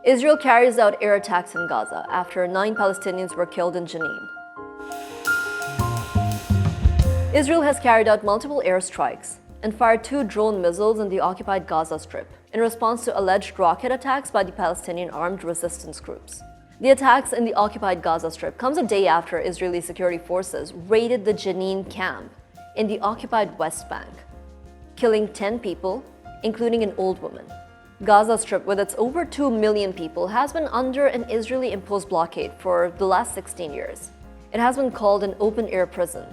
Israel carries out air attacks in Gaza after 9 Palestinians were killed in Jenin. Israel has carried out multiple airstrikes and fired 2 drone missiles in the occupied Gaza Strip in response to alleged rocket attacks by the Palestinian armed resistance groups. The attacks in the occupied Gaza Strip comes a day after Israeli security forces raided the Jenin camp in the occupied West Bank, killing 10 people, including an old woman. Gaza Strip, with its over 2 million people, has been under an Israeli-imposed blockade for the last 16 years. It has been called an open-air prison.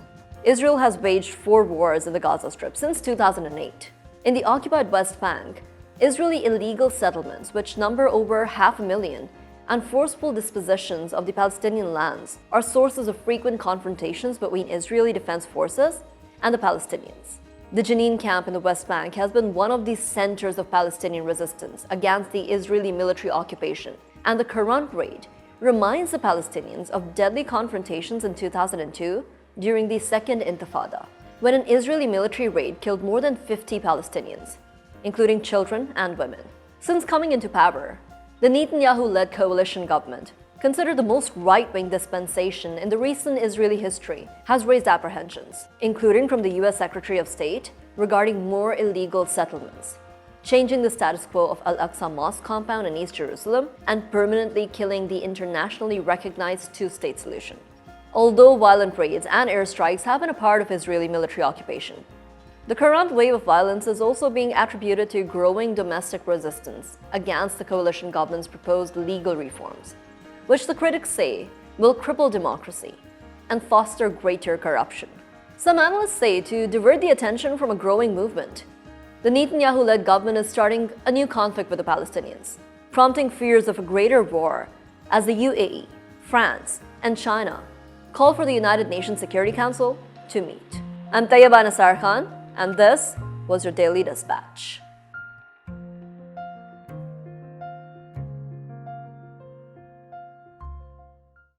Israel has waged 4 wars in the Gaza Strip since 2008. In the occupied West Bank, Israeli illegal settlements, which number over 500,000, and forceful dispositions of the Palestinian lands are sources of frequent confrontations between Israeli defense forces and the Palestinians. The Jenin camp in the West Bank has been one of the centers of Palestinian resistance against the Israeli military occupation, and the current raid reminds the Palestinians of deadly confrontations in 2002 during the Second Intifada, when an Israeli military raid killed more than 50 Palestinians, including children and women. Since coming into power, the Netanyahu-led coalition government, considered the most right-wing dispensation in the recent Israeli history, has raised apprehensions, including from the US Secretary of State regarding more illegal settlements, changing the status quo of Al-Aqsa Mosque compound in East Jerusalem, and permanently killing the internationally recognized two-state solution. Although violent raids and airstrikes have been a part of Israeli military occupation, the current wave of violence is also being attributed to growing domestic resistance against the coalition government's proposed legal reforms, which the critics say will cripple democracy and foster greater corruption. Some analysts say to divert the attention from a growing movement, the Netanyahu-led government is starting a new conflict with the Palestinians, prompting fears of a greater war as the UAE, France, and China call for the United Nations Security Council to meet. I'm Tayyaba, and this was your Daily Dispatch.